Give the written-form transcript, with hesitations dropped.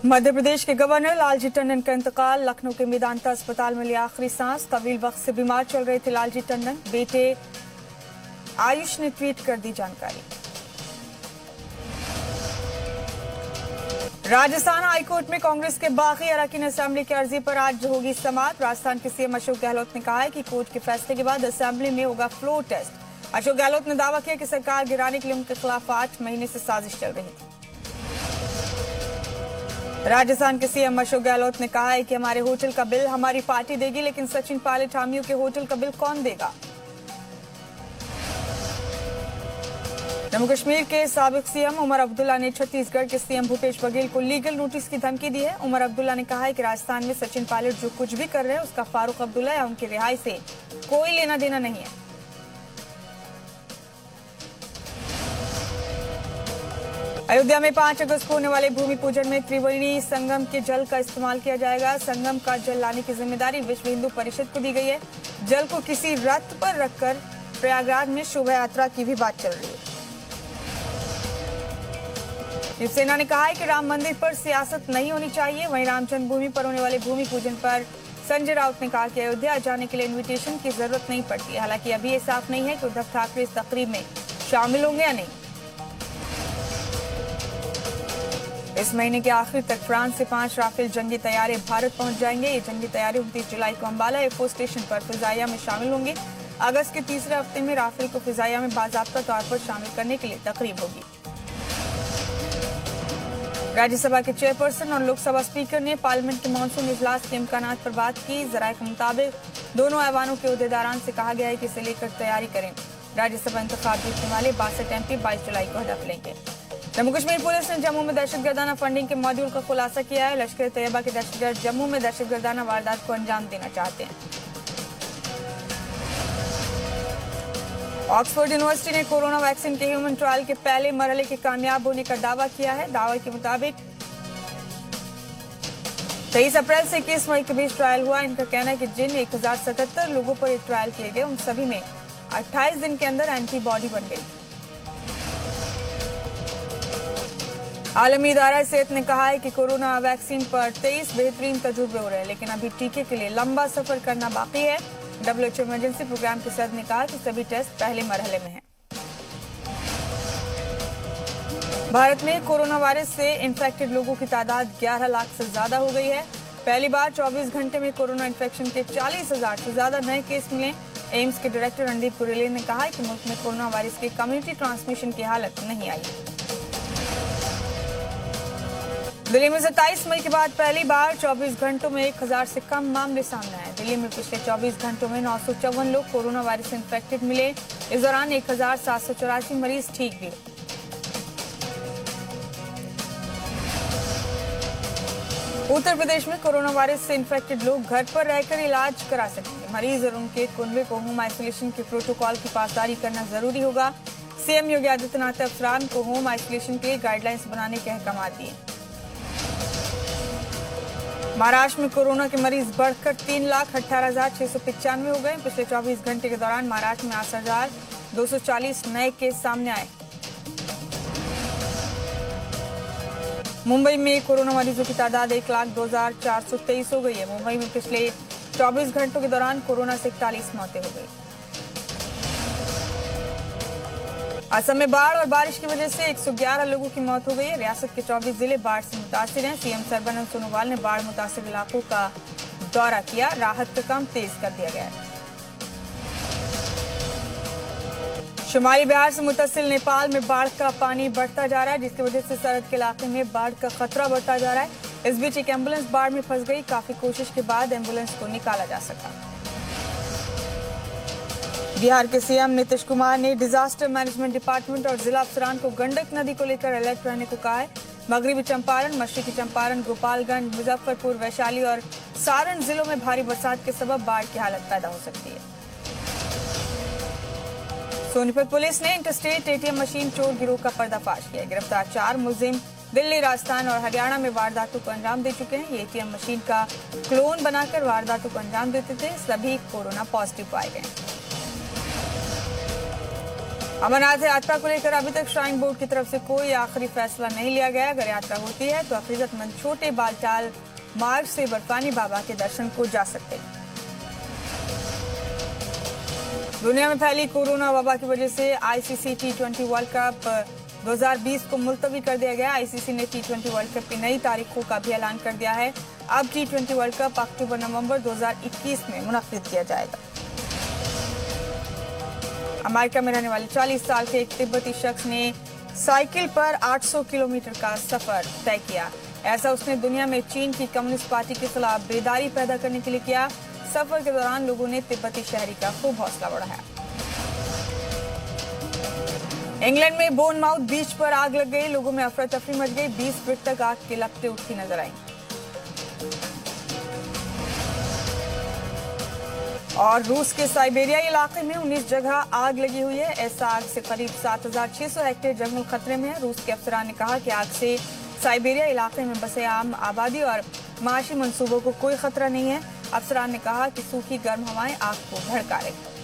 मध्य प्रदेश के गवर्नर लालजी टंडन का इंतकाल। लखनऊ के मेदांता अस्पताल में लिया आखिरी सांस। तवील वक्त से बीमार चल रहे थे लालजी टंडन। बेटे आयुष ने ट्वीट कर दी जानकारी। राजस्थान हाईकोर्ट में कांग्रेस के बागी अरकान असेंबली की अर्जी पर आज होगी समाअत। राजस्थान के सीएम अशोक गहलोत ने कहा है कि कोर्ट के फैसले के बाद असेंबली में होगा फ्लोर टेस्ट। अशोक गहलोत ने दावा किया कि सरकार गिराने के लिए उनके खिलाफ 8 महीने से साजिश चल रही थी। राजस्थान के सीएम अशोक गहलोत ने कहा है कि हमारे होटल का बिल हमारी पार्टी देगी, लेकिन सचिन पायलट हामियों के होटल का बिल कौन देगा। जम्मू कश्मीर के साबिक सीएम उमर अब्दुल्ला ने छत्तीसगढ़ के सीएम भूपेश बघेल को लीगल नोटिस की धमकी दी है। उमर अब्दुल्ला ने कहा है कि राजस्थान में सचिन पायलट जो कुछ भी कर रहे हैं उसका फारूक अब्दुल्ला या उनकी रिहाई से कोई लेना देना नहीं है। अयोध्या में 5 अगस्त को होने वाले भूमि पूजन में त्रिवेणी संगम के जल का इस्तेमाल किया जाएगा। संगम का जल लाने की जिम्मेदारी विश्व हिंदू परिषद को दी गई है। जल को किसी रथ पर रखकर प्रयागराज में शोभा यात्रा की भी बात चल रही है। शिवसेना ने कहा है कि राम मंदिर पर सियासत नहीं होनी चाहिए। वहीं राम जन्मभूमि पर होने वाले भूमि पूजन पर संजय राउत ने कहा कि अयोध्या जाने के लिए इन्विटेशन की जरूरत नहीं पड़ती। हालांकि अभी ये साफ नहीं है कि उद्धव ठाकरे इस तकरीब में शामिल होंगे या नहीं। इस महीने के आखिर तक फ्रांस से 5 राफेल जंगी तैयारे भारत पहुंच जाएंगे। ये जंगी तैयारे 29 जुलाई को अंबाला एयरफोर्स स्टेशन पर फिजाइया में शामिल होंगे। अगस्त के तीसरे हफ्ते में राफेल को फिजाइया में बाजाबता तौर पर शामिल करने के लिए तकरीब होगी। राज्यसभा के चेयरपर्सन और लोकसभा स्पीकर ने पार्लियामेंट के मानसून इजलास के इम्कानात पर बात की। जराये के मुताबिक दोनों ऐवानों के ओहदेदारान से कहा गया है कि इसे लेकर तैयारी करें। राज्यसभा इंतखाब जीतने वाले 62 MP 22 जुलाई को हदफ लेंगे। जम्मू कश्मीर पुलिस ने जम्मू में दहशतगर्दाना फंडिंग के मॉड्यूल का खुलासा किया है। लश्कर तैयबा के दहशतगर्द जम्मू में दहशतगर्दाना वारदात को अंजाम देना चाहते हैं। ऑक्सफोर्ड यूनिवर्सिटी ने कोरोना वैक्सीन के ह्यूमन ट्रायल के पहले मरहले के कामयाब होने का दावा किया है। दावे के मुताबिक 23 अप्रैल से 21 मई के बीच ट्रायल हुआ। इनका कहना है कि जिन 1077 लोगों पर एक ट्रायल किए गए उन सभी में 28 दिन के अंदर एंटीबॉडी बन गई। आलमी इदारा सेहत ने कहा है कि कोरोना वैक्सीन पर 23 बेहतरीन तजुर्बे हो रहे हैं, लेकिन अभी टीके के लिए लंबा सफर करना बाकी है। WHO इमरजेंसी प्रोग्राम के सदर ने कहा कि सभी टेस्ट पहले मरहले में हैं। भारत में कोरोना वायरस से इन्फेक्टेड लोगों की तादाद 11 लाख से ज्यादा हो गई है। पहली बार 24 घंटे में कोरोना इन्फेक्शन के 40,000 से ज्यादा नए केस मिले। एम्स के डायरेक्टर रणदीप गुलेरिया ने कहा है कि मुल्क में कोरोना वायरस के कम्युनिटी ट्रांसमिशन की हालत नहीं आई। दिल्ली में 27 मई के बाद पहली बार 24 घंटों में 1000 से कम मामले सामने आए। दिल्ली में पिछले 24 घंटों में 954 लोग कोरोना वायरस से इन्फेक्टेड मिले। इस दौरान 1784 मरीज ठीक भी। उत्तर प्रदेश में कोरोना वायरस से इन्फेक्टेड लोग घर पर रहकर इलाज करा सकेंगे। मरीज और उनके कुनबे को होम आइसोलेशन के प्रोटोकॉल की पासदारी करना जरूरी होगा। सीएम योगी आदित्यनाथ ने अफसरान को होम आइसोलेशन के लिए गाइडलाइंस बनाने के अहकाम दिए। महाराष्ट्र में कोरोना के मरीज बढ़कर 3,18,695 हो गए। पिछले 24 घंटे के दौरान महाराष्ट्र में 8,240 नए केस सामने आए। मुंबई में कोरोना मरीजों की तादाद 1,02,423 हो गई है। मुंबई में पिछले 24 घंटों के दौरान कोरोना से 41 मौतें हो गई। असम में बाढ़ और बारिश की वजह से 111 लोगों की मौत हो गई है। रियासत के 24 जिले बाढ़ से मुतासिर हैं। सीएम सर्बानंद सोनोवाल ने बाढ़ मुतासिर इलाकों का दौरा किया। राहत का काम तेज कर दिया गया है। शुमाली बिहार से मुत्तसिल नेपाल में बाढ़ का पानी बढ़ता जा रहा है, जिसकी वजह से सरहद के इलाके में बाढ़ का खतरा बढ़ता जा रहा है। इस बीच एक एम्बुलेंस बाढ़ में फंस गई। काफी कोशिश के बाद एम्बुलेंस को निकाला जा सका। बिहार के सीएम नीतीश कुमार ने डिजास्टर मैनेजमेंट डिपार्टमेंट और जिला अफसरान को गंडक नदी को लेकर अलर्ट रहने को कहा है। मगरबी चंपारण, मशरकी चंपारण, गोपालगंज, मुजफ्फरपुर, वैशाली और सारण जिलों में भारी बरसात के सबब बाढ़ की हालत पैदा हो सकती है। सोनीपत पुलिस ने इंटरस्टेट ATM मशीन चोर गिरोह का पर्दाफाश किया। गिरफ्तार 4 मुलजिम दिल्ली, राजस्थान और हरियाणा में वारदातों को अंजाम दे चुके हैं। ये ATM मशीन का क्लोन बनाकर वारदातों को अंजाम देते थे। सभी कोरोना पॉजिटिव पाए गए। अमरनाथ यात्रा को लेकर अभी तक श्राइन बोर्ड की तरफ से कोई आखिरी फैसला नहीं लिया गया। अगर यात्रा होती है तो अकीदतमंद छोटे बालटाल मार्ग से बर्फानी बाबा के दर्शन को जा सकते हैं। दुनिया में फैली कोरोना वबा की वजह से आईसीसी टी20 वर्ल्ड कप 2020 को मुलतवी कर दिया गया। आईसीसी ने टी20 वर्ल्ड कप की नई तारीखों का भी ऐलान कर दिया है। अब टी20 वर्ल्ड कप अक्टूबर-नवंबर 2021 में मुनक्किद किया जाएगा। अमेरिका में रहने वाले 40 साल के एक तिब्बती शख्स ने साइकिल पर 800 किलोमीटर का सफर तय किया। ऐसा उसने दुनिया में चीन की कम्युनिस्ट पार्टी के खिलाफ बेदारी पैदा करने के लिए किया। सफर के दौरान लोगों ने तिब्बती शहरी का खूब हौसला बढ़ाया। इंग्लैंड में बोनमाउथ बीच पर आग लग गई। लोगों में अफरा तफरी मच गई। 20 फीट तक आग की लपटें उठती नजर आई। और रूस के साइबेरिया इलाके में 19 जगह आग लगी हुई है। ऐसा आग से करीब 7,600 हेक्टेयर जंगल खतरे में है। रूस के अफसरान ने कहा कि आग से साइबेरिया इलाके में बसे आम आबादी और माशी मंसूबों को कोई खतरा नहीं है। अफसरान ने कहा कि सूखी गर्म हवाएं आग को भड़का रही।